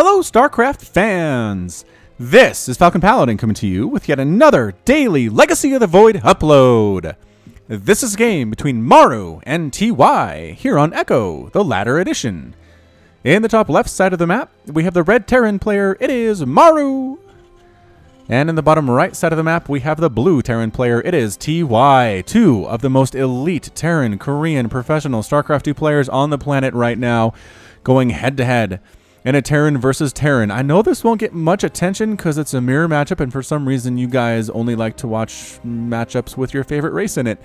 Hello, StarCraft fans! This is Falcon Paladin coming to you with yet another daily Legacy of the Void upload. This is a game between Maru and TY here on Echo, the latter edition. In the top left side of the map, we have the red Terran player, it is Maru. And in the bottom right side of the map, we have the blue Terran player, it is TY. Two of the most elite Terran, Korean, professional StarCraft 2 players on the planet right now, going head-to-head in a Terran versus Terran. I know this won't get much attention because it's a mirror matchup, and for some reason you guys only like to watch matchups with your favorite race in it.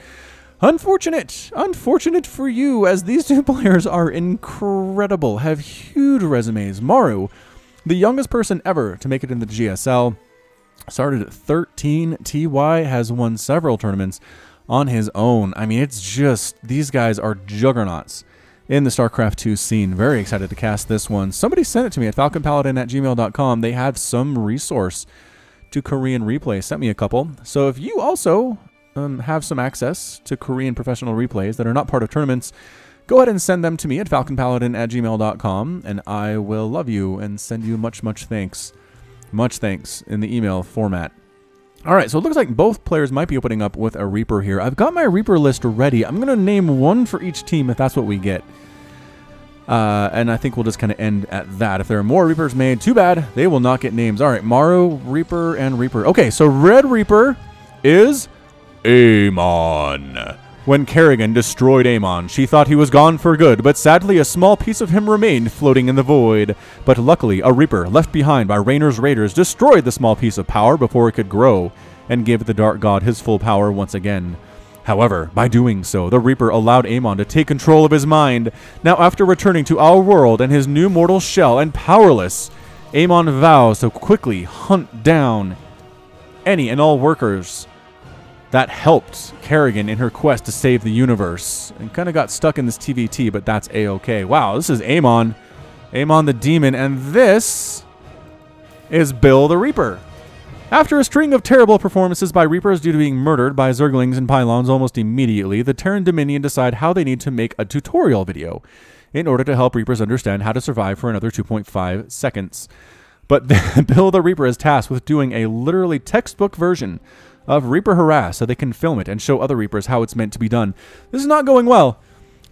Unfortunate for you, as these two players are incredible, have huge resumes. Maru, the youngest person ever to make it in the GSL, started at 13. TY has won several tournaments on his own. I mean, it's just, these guys are juggernauts in the StarCraft 2 scene. Very excited to cast this one. Somebody sent it to me at falconpaladin@gmail.com. They had some resource to Korean replay. Sent me a couple. So if you also have some access to Korean professional replays that are not part of tournaments, go ahead and send them to me at falconpaladin@gmail.com, and I will love you and send you much thanks. Much thanks in the email format. All right, so it looks like both players might be opening up with a Reaper here. I've got my Reaper list ready. I'm going to name one for each team if that's what we get. And I think we'll just kind of end at that. If there are more Reapers made, too bad. They will not get names. All right, Maru, Reaper, and Reaper. Okay, so red Reaper is Amon. When Kerrigan destroyed Amon, she thought he was gone for good, but sadly a small piece of him remained floating in the void. But luckily, a Reaper left behind by Raynor's raiders destroyed the small piece of power before it could grow, and gave the Dark God his full power once again. However, by doing so, the Reaper allowed Amon to take control of his mind. Now, after returning to our world and his new mortal shell and powerless, Amon vows to quickly hunt down any and all workers that helped Kerrigan in her quest to save the universe. And kind of got stuck in this TVT, but that's A-okay. Wow, this is Amon. Amon the Demon, and this is Bill the Reaper. After a string of terrible performances by Reapers due to being murdered by Zerglings and Pylons almost immediately, the Terran Dominion decide how they need to make a tutorial video in order to help Reapers understand how to survive for another 2.5 seconds. But Bill the Reaper is tasked with doing a literally textbook version of Reaper Harass so they can film it and show other Reapers how it's meant to be done. This is not going well.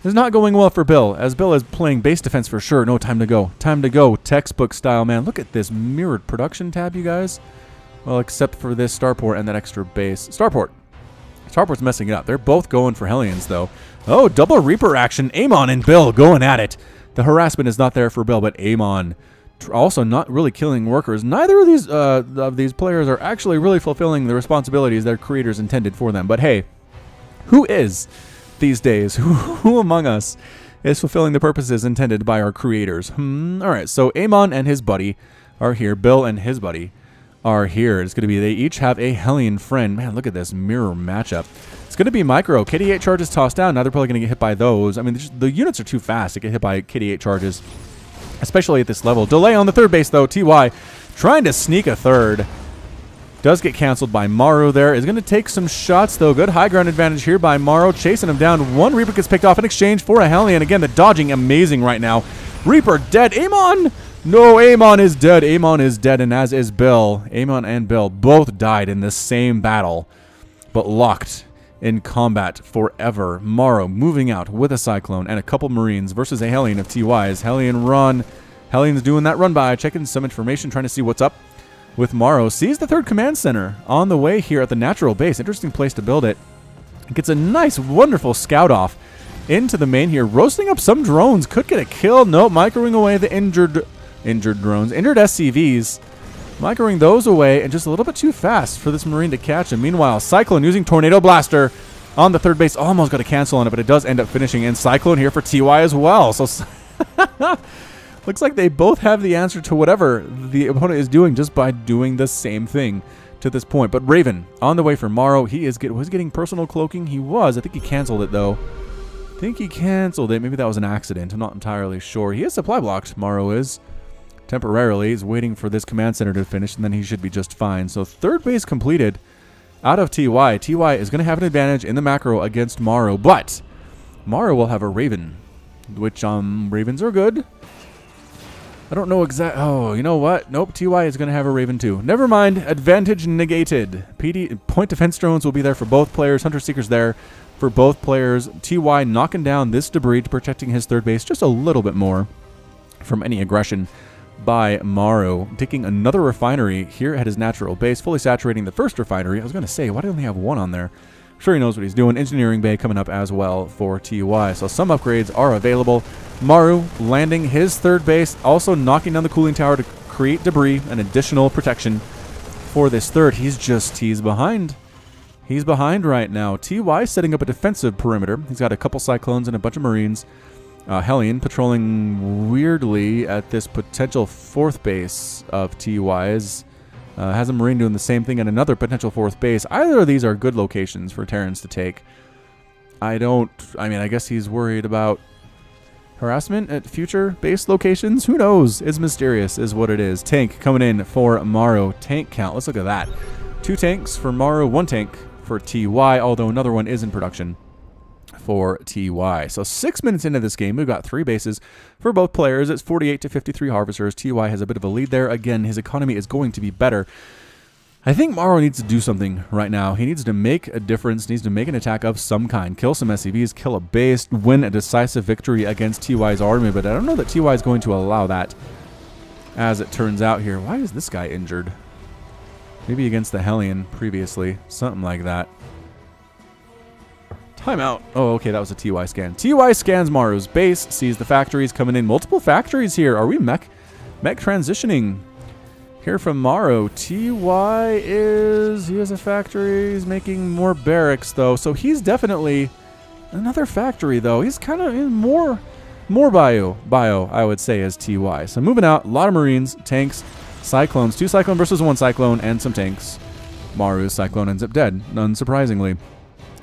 This is not going well for Bill, as Bill is playing base defense for sure. No, time to go. Time to go. Textbook style, man. Look at this mirrored production tab, you guys. Well, except for this starport and that extra base. Starport's messing it up. They're both going for Hellions, though. Oh, double Reaper action. Amon and Bill going at it. The harassment is not there for Bill, but Amon also not really killing workers. Neither of these players are actually really fulfilling the responsibilities their creators intended for them. But hey, who is these days? Who among us is fulfilling the purposes intended by our creators? All right, so Amon and his buddy are here. Bill and his buddy are here. It's going to be, they each have a Hellion friend. Man, look at this mirror matchup. It's going to be micro. KD8 charges tossed down. Now they're probably going to get hit by those. I mean, the units are too fast to get hit by KD8 charges, especially at this level. Delay on the third base, though. TY trying to sneak a third. Does get canceled by Maru there. Is going to take some shots, though. Good high ground advantage here by Maru. Chasing him down. One Reaper gets picked off in exchange for a Hellion. Again, the dodging amazing right now. Reaper dead. Amon! No, Amon is dead. Amon is dead, and as is Bill. Amon and Bill both died in this same battle, but locked in combat forever. Maru moving out with a Cyclone and a couple Marines versus a Hellion of TY's. Hellion run. Hellion's doing that run by, checking some information, trying to see what's up with Maru. Sees the third command center on the way here at the natural base. Interesting place to build it. Gets a nice, wonderful scout off into the main here. Roasting up some drones. Could get a kill. Nope, microing away the injured drones. Injured SCVs. Microing those away, and just a little bit too fast for this Marine to catch him. Meanwhile, Cyclone using Tornado Blaster on the third base. Almost got a cancel on it, but it does end up finishing. And Cyclone here for TY as well. So looks like they both have the answer to whatever the opponent is doing just by doing the same thing to this point. But Raven on the way for Maru. He was getting personal cloaking. He was. I think he canceled it, though. I think he canceled it. Maybe that was an accident. I'm not entirely sure. He is supply blocked, Maru is. Temporarily. He's waiting for this command center to finish, and then he should be just fine. So third base completed out of TY. TY is going to have an advantage in the macro against Maru, but Maru will have a Raven, which Ravens are good. I don't know exact. Oh, you know what? Nope. TY is going to have a Raven too. Never mind. Advantage negated. PD point defense drones will be there for both players. Hunter Seeker's there for both players. TY knocking down this debris, protecting his third base just a little bit more from any aggression by Maru. Taking another refinery here at his natural base, fully saturating the first refinery. I was going to say, why do they only have one on there? Sure, he knows what he's doing. Engineering bay coming up as well for TY. So some upgrades are available. Maru landing his third base, also knocking down the cooling tower to create debris and additional protection for this third. He's behind. He's behind right now. TY setting up a defensive perimeter. He's got a couple Cyclones and a bunch of Marines. Hellion patrolling weirdly at this potential fourth base of TY's. Has a Marine doing the same thing at another potential fourth base. Either of these are good locations for Terrans to take. I guess he's worried about harassment at future base locations. Who knows? It's mysterious is what it is. Tank coming in for Maru. Tank count. Let's look at that. 2 tanks for Maru, 1 tank for TY, although another one is in production for TY. So 6 minutes into this game, we've got 3 bases for both players. It's 48 to 53 harvesters. TY has a bit of a lead there. Again, his economy is going to be better. I think Maru needs to do something right now. He needs to make a difference, needs to make an attack of some kind. Kill some SCVs, kill a base, win a decisive victory against TY's army, but I don't know that TY is going to allow that as it turns out here. Why is this guy injured? Maybe against the Hellion previously. Something like that. Timeout. Oh, okay, that was a TY scan. TY scans Maru's base, sees the factories coming in. Multiple factories here. Are we mech transitioning here from Maru? TY he has a factory. He's making more barracks, though. So he's definitely another factory, though. He's kind of more bio, I would say, as TY. So moving out, a lot of Marines, tanks, Cyclones. 2 Cyclone versus 1 Cyclone, and some tanks. Maru's Cyclone ends up dead, unsurprisingly.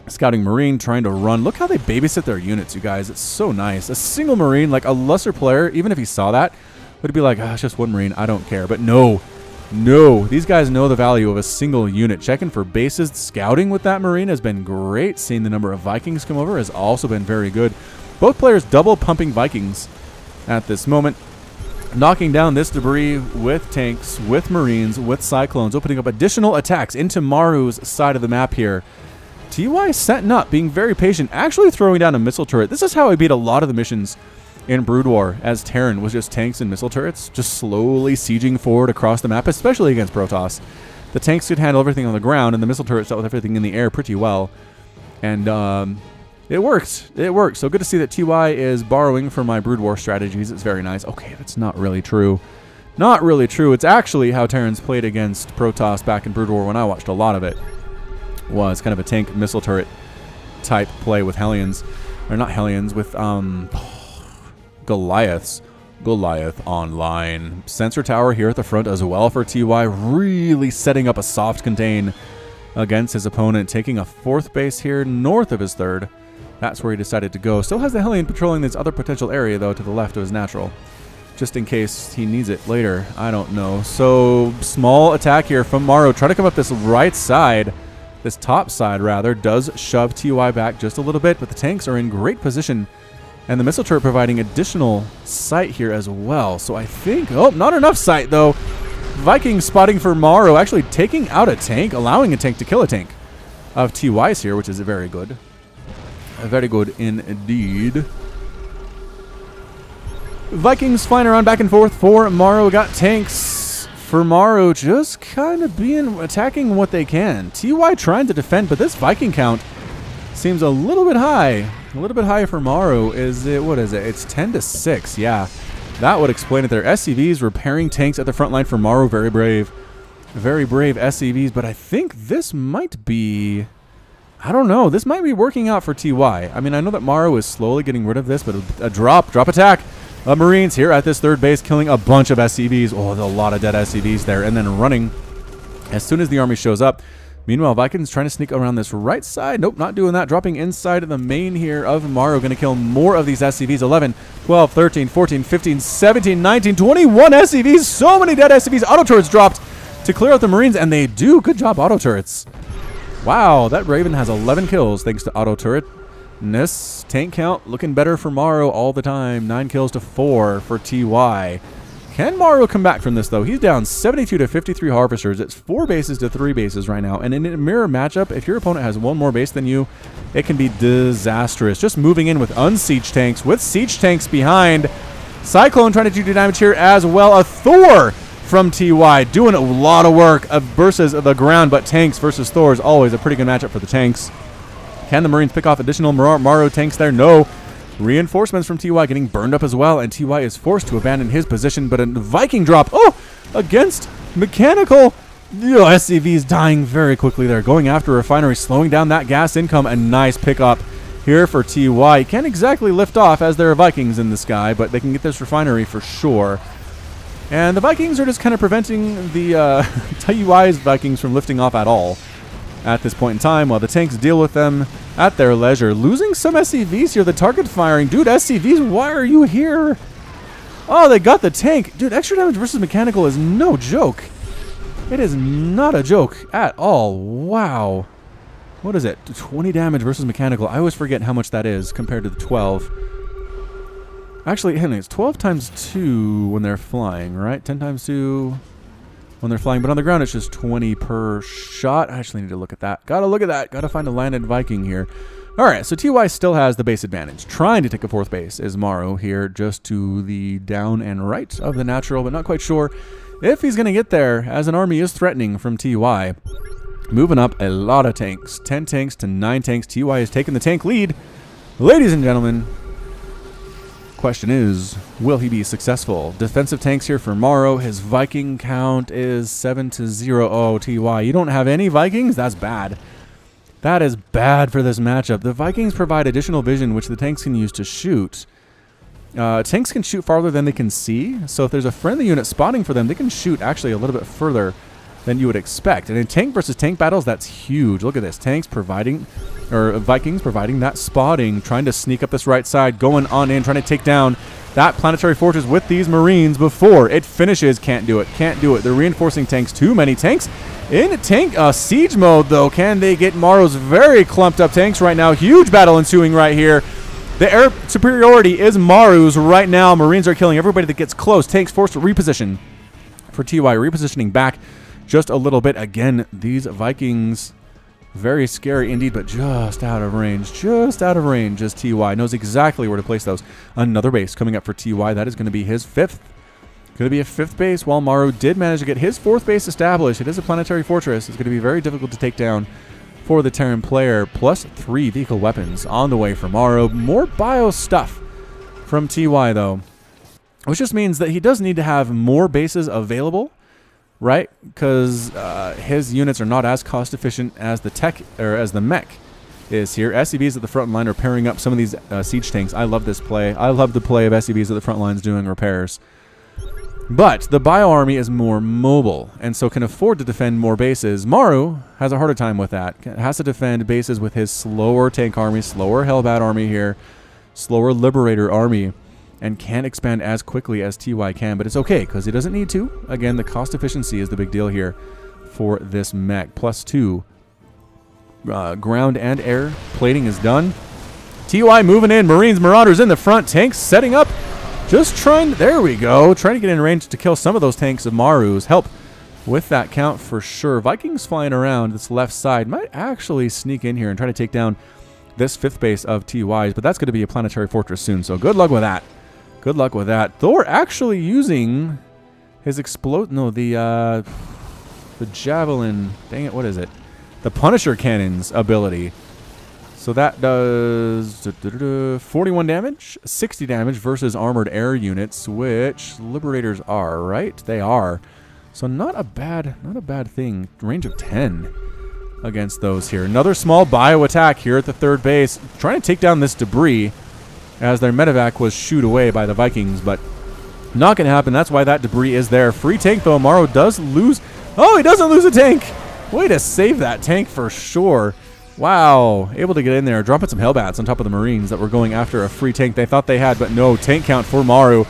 Scouting Marine trying to run. Look how they babysit their units, you guys. It's so nice. A single Marine, like a lesser player, even if he saw that, would be like, it's just 1 Marine. I don't care. But no. These guys know the value of a single unit. Checking for bases. Scouting with that Marine has been great. Seeing the number of Vikings come over has also been very good. Both players double pumping Vikings at this moment. Knocking down this debris with tanks, with Marines, with Cyclones, opening up additional attacks into Maru's side of the map here. TY setting up, being very patient, actually throwing down a missile turret. This is how I beat a lot of the missions in Brood War, as Terran was just tanks and missile turrets, just slowly sieging forward across the map, especially against Protoss. The tanks could handle everything on the ground, and the missile turrets dealt with everything in the air pretty well. And it worked. It worked. So good to see that TY is borrowing from my Brood War strategies. It's very nice. Okay, that's not really true. Not really true. It's actually how Terrans played against Protoss back in Brood War when I watched a lot of it. Was kind of a tank missile turret type play with Hellions, or not Hellions, with Goliaths. Goliath online. Sensor tower here at the front as well for TY, really setting up a soft contain against his opponent, taking a 4th base here north of his 3rd. That's where he decided to go. Still has the Hellion patrolling this other potential area, though, to the left of his natural, just in case he needs it later. I don't know. So small attack here from Maru. Try to come up this right side. This top side, rather, does shove TY back just a little bit, but the tanks are in great position, and the missile turret providing additional sight here as well. So I think, not enough sight, though. Viking spotting for Maru, actually taking out a tank, allowing a tank to kill a tank of TY's here, which is very good. Very good indeed. Vikings flying around back and forth for Maru. Got tanks for Maru, just kind of attacking what they can. TY trying to defend, but this Viking count seems a little bit high. A little bit high for Maru. What is it? It's 10 to 6. Yeah, that would explain it there. SCVs repairing tanks at the front line for Maru. Very brave. Very brave SCVs, but I think this might be... I don't know. This might be working out for TY. I mean, I know that Maru is slowly getting rid of this, but a drop attack. Marines here at this 3rd base, killing a bunch of SCVs. Oh, there's a lot of dead SCVs there. And then running as soon as the army shows up. Meanwhile, Vikings trying to sneak around this right side. Nope, not doing that. Dropping inside of the main here of Maru. Going to kill more of these SCVs. 11, 12, 13, 14, 15, 17, 19, 21 SCVs. So many dead SCVs. Auto turrets dropped to clear out the Marines, and they do. Good job, auto turrets. Wow, that Raven has 11 kills thanks to auto turret. This tank count looking better for Maru all the time. 9 kills to 4 for TY. Can Maru come back from this, though? He's down 72 to 53 harvesters. It's 4 bases to 3 bases right now. And in a mirror matchup, if your opponent has 1 more base than you, it can be disastrous. Just moving in with unsiege tanks, with siege tanks behind. Cyclone trying to do damage here as well. A Thor from TY doing a lot of work versus the ground, but tanks versus Thor is always a pretty good matchup for the tanks. Can the Marines pick off additional Maru tanks there? No. Reinforcements from TY getting burned up as well, and TY is forced to abandon his position, but a Viking drop, against Mechanical. SCV's dying very quickly there, going after Refinery, slowing down that gas income. A nice pickup here for TY. Can't exactly lift off as there are Vikings in the sky, but they can get this Refinery for sure. And the Vikings are just kind of preventing the TY's Vikings from lifting off at all at this point in time, while the tanks deal with them at their leisure. Losing some SCVs here. The target firing. Dude, SCVs, why are you here? Oh, they got the tank. Dude, extra damage versus Mechanical is no joke. It is not a joke at all. Wow. What is it? 20 damage versus Mechanical. I always forget how much that is compared to the 12. Actually, Henry, it's 12 times 2 when they're flying, right? 10 times 2 when they're flying. But on the ground, it's just 20 per shot. I actually need to look at that. Gotta look at that. Gotta find a landed Viking here. All right, so TY still has the base advantage. Trying to take a 4th base is Maru here, just to the down and right of the natural, but not quite sure if he's going to get there, as an army is threatening from TY. Moving up a lot of tanks. 10 tanks to 9 tanks. TY has taken the tank lead. Ladies and gentlemen, question is, will he be successful? Defensive tanks here for Maru. His Viking count is 7 to 0. Oh, TY, you don't have any Vikings? That's bad. That is bad for this matchup. The Vikings provide additional vision, which the tanks can use to shoot. Tanks can shoot farther than they can see, so if there's a friendly unit spotting for them, they can shoot actually a little bit further than you would expect. And in tank versus tank battles, that's huge. Look at this. Tanks providing, or Vikings providing that spotting, trying to sneak up this right side, going on in, trying to take down that planetary fortress with these Marines before it finishes. Can't do it. Can't do it. They're reinforcing tanks. Too many tanks in tank siege mode, though. Can they get Maru's very clumped up tanks right now? Huge battle ensuing right here. The air superiority is Maru's right now. Marines are killing everybody that gets close. Tanks forced to reposition for TY. Repositioning back just a little bit. Again, these Vikings, very scary indeed, but just out of range. Just out of range as TY knows exactly where to place those. Another base coming up for TY. That is going to be his 5th. Going to be a 5th base, while Maru did manage to get his 4th base established. It is a planetary fortress. It's going to be very difficult to take down for the Terran player. Plus 3 vehicle weapons on the way for Maru. More bio stuff from TY, though, which just means that he does need to have more bases available, right? Because his units are not as cost efficient as the tech, or as the mech is here. SCVs at the front line are pairing up some of these siege tanks. I love this play. I love the play of SCVs at the front lines doing repairs. But the bio army is more mobile, and so can afford to defend more bases. Maru has a harder time with that. Has to defend bases with his slower tank army, slower Hellbat army here, slower Liberator army, and can't expand as quickly as TY can. But it's okay, because he doesn't need to. Again, the cost efficiency is the big deal here for this mech. Plus 2 ground and air plating is done. TY moving in. Marines, Marauders in the front. Tanks setting up. Just trying, there we go, trying to get in range to kill some of those tanks of Maru's. Help with that count for sure. Vikings flying around this left side might actually sneak in here and try to take down this 5th base of TY's, but that's going to be a planetary fortress soon, so good luck with that. Good luck with that. Thor actually using his the javelin, dang it, what is it? The Punisher Cannon's ability. So that does 41 damage, 60 damage versus armored air units, which Liberators are, right? They are. So not a bad thing. Range of 10 against those here. Another small bio attack here at the 3rd base, trying to take down this debris as their medevac was shooed away by the Vikings, but not going to happen. That's why that debris is there. Free tank, though. Maru does lose. Oh, he doesn't lose a tank. Way to save that tank for sure. Wow, able to get in there, dropping some Hellbats on top of the Marines that were going after a free tank they thought they had, but no, tank count for Maru.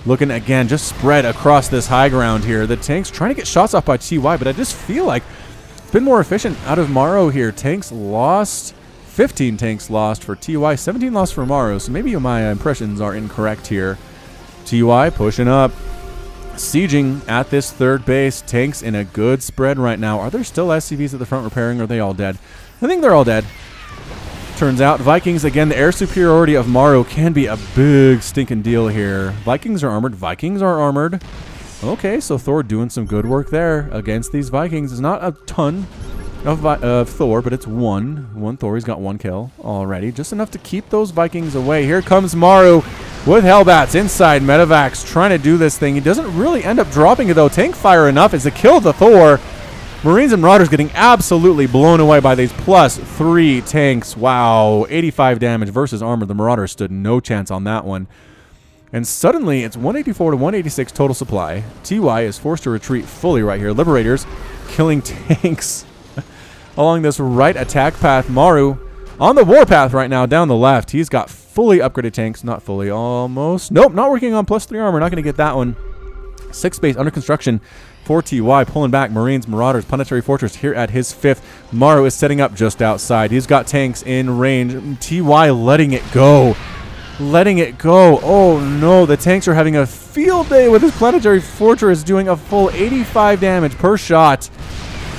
Looking again, just spread across this high ground here. The tanks trying to get shots off by TY, but I just feel like it's been more efficient out of Maru here. Tanks lost, 15 tanks lost for TY, 17 lost for Maru, so maybe my impressions are incorrect here. TY pushing up. sieging at this third base. Tanks in a good spread right now. Are there still SCVs at the front repairing, or are they all dead? I think they're all dead. Turns out Vikings, again, the air superiority of Maru can be a big stinking deal here. Vikings are armored. Vikings are armored. Okay, so Thor doing some good work there against these Vikings. It's not a ton of Thor, but it's one Thor. He's got 1 kill already. Just enough to keep those Vikings away. Here comes Maru with Hellbats inside Medivacs trying to do this thing. He doesn't really end up dropping it, though. Tank fire enough is to kill the Thor. Marines and Marauders getting absolutely blown away by these +3 tanks. Wow, 85 damage versus armor. The Marauders stood no chance on that one. And suddenly, it's 184 to 186 total supply. TY is forced to retreat fully right here. Liberators killing tanks along this right attack path. Maru on the warpath right now down the left. He's got fully upgraded tanks. Not fully, almost. Nope, not working on +3 armor. Not going to get that one. 6th base under construction for TY, pulling back Marines, Marauders, Planetary Fortress here at his 5th. Maru is setting up just outside. He's got tanks in range. TY letting it go. Letting it go. Oh no, the tanks are having a field day with his Planetary Fortress doing a full 85 damage per shot.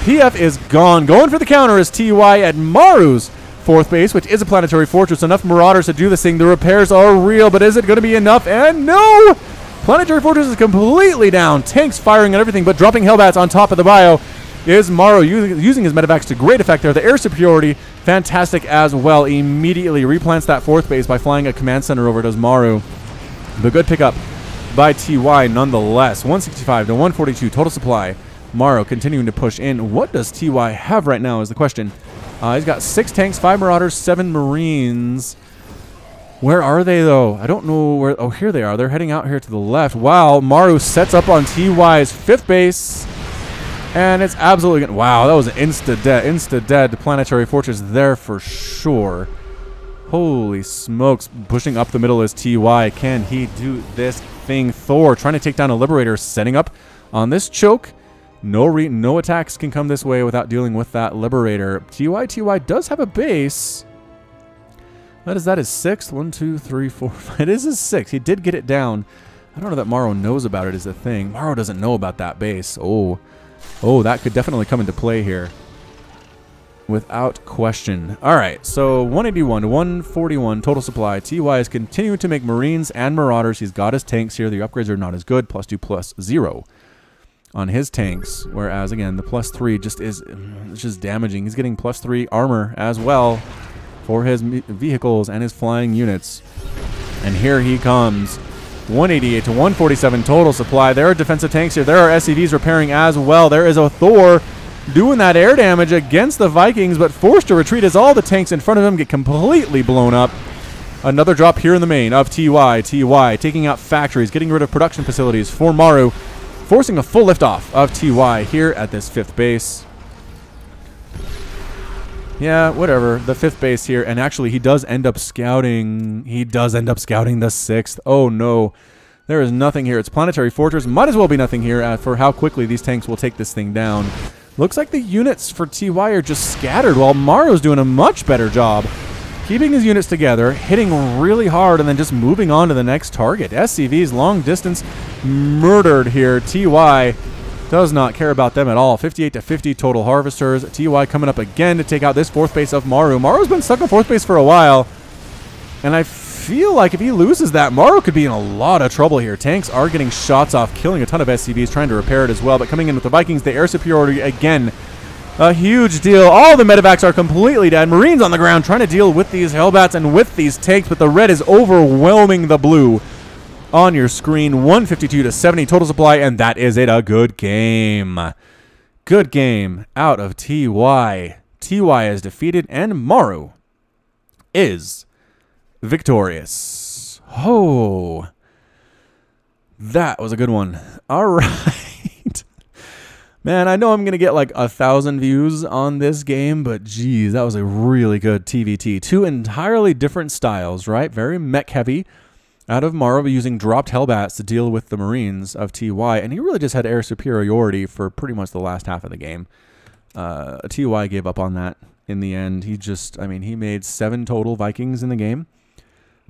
PF is gone. Going for the counter is TY at Maru's 4th base, which is a Planetary Fortress. Enough Marauders to do this thing. The repairs are real, but is it going to be enough? And no! Planetary Fortress is completely down. Tanks firing and everything, but dropping Hellbats on top of the bio is Maru using his Medivacs to great effect there. The air superiority, fantastic as well. Immediately replants that 4th base by flying a command center over to Maru. The good pickup by TY nonetheless. 165 to 142 total supply. Maru continuing to push in. What does TY have right now is the question. He's got 6 tanks, 5 Marauders, 7 Marines. Where are they, though? I don't know where. Oh, here they are. They're heading out here to the left. Wow, Maru sets up on TY's 5th base. And it's absolutely good. Wow, that was an insta-dead Planetary Fortress there for sure. Holy smokes. Pushing up the middle is TY. Can he do this thing? Thor trying to take down a Liberator, setting up on this choke. No attacks can come this way without dealing with that Liberator. TY does have a base. That is his 6th. 1, 2, 3, 4, 5. It is his 6th. He did get it down. I don't know that Maru knows about it is the thing. Maru doesn't know about that base. Oh, that could definitely come into play here. Without question. All right, so 181 to 141 total supply. TY is continuing to make Marines and Marauders. He's got his tanks here. The upgrades are not as good. +2, +0 on his tanks. Whereas, again, the +3 just is just damaging. He's getting +3 armor as well for his vehicles and his flying units. And here he comes. 188 to 147 total supply. There are defensive tanks here. There are SCVs repairing as well. There is a Thor doing that air damage against the Vikings, but forced to retreat as all the tanks in front of him get completely blown up. Another drop here in the main of TY. TY taking out factories, getting rid of production facilities for Maru, forcing a full liftoff of TY here at this 5th base. Yeah, whatever. The 5th base here, and actually he does end up scouting. He does end up scouting the 6th. Oh no, there is nothing here. It's Planetary Fortress. Might as well be nothing here for how quickly these tanks will take this thing down. Looks like the units for TY are just scattered, while Maru's doing a much better job keeping his units together, hitting really hard, and then just moving on to the next target. SCVs long distance murdered here. TY does not care about them at all. 58 to 50 total harvesters. TY coming up again to take out this 4th base of Maru. Maru's been stuck on 4th base for a while, and I feel like if he loses that, Maru could be in a lot of trouble here. Tanks are getting shots off, killing a ton of SCVs, trying to repair it as well, but coming in with the Vikings, the air superiority again. A huge deal. All the Medivacs are completely dead. Marines on the ground trying to deal with these Hellbats and with these tanks, but the red is overwhelming the blue on your screen. 152 to 70 total supply, and that is it. A good game. Good game out of TY. TY is defeated, and Maru is victorious. Oh, that was a good one. All right. Man, I know I'm going to get like 1,000 views on this game, but geez, that was a really good TVT. 2 entirely different styles, right? Very mech heavy out of Maru, using dropped Hellbats to deal with the Marines of TY, and he really just had air superiority for pretty much the last half of the game. TY gave up on that in the end. He just, I mean, he made 7 total Vikings in the game,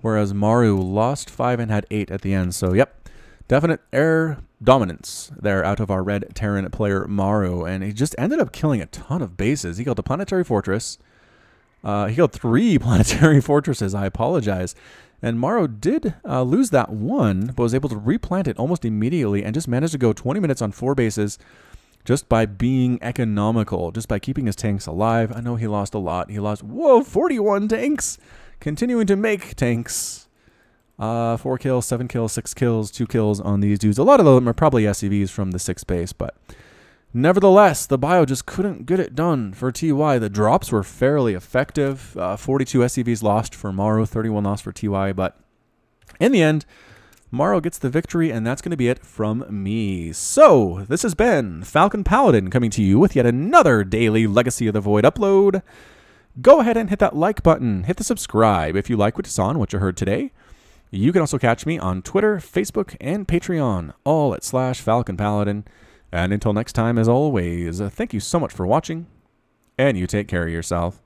whereas Maru lost 5 and had 8 at the end. So, yep, Definite air dominance there out of our red Terran player Maru, and he just ended up killing a ton of bases. He killed a planetary fortress. He killed 3 planetary fortresses, I apologize. And Maru did lose that one, but was able to replant it almost immediately and just managed to go 20 minutes on 4 bases just by being economical, just by keeping his tanks alive. I know he lost a lot. He lost, 41 tanks! Continuing to make tanks. 4 kills, 7 kills, 6 kills, 2 kills on these dudes. A lot of them are probably SCVs from the 6th base, but nevertheless, the bio just couldn't get it done for TY. The drops were fairly effective. 42 SCVs lost for Maru, 31 lost for TY, but in the end, Maru gets the victory, and that's going to be it from me. So, this has been Falcon Paladin coming to you with yet another daily Legacy of the Void upload. Go ahead and hit that like button. Hit the subscribe if you like what you saw and what you heard today. You can also catch me on Twitter, Facebook, and Patreon, all at /Falcon Paladin. And until next time, as always, thank you so much for watching, and you take care of yourself.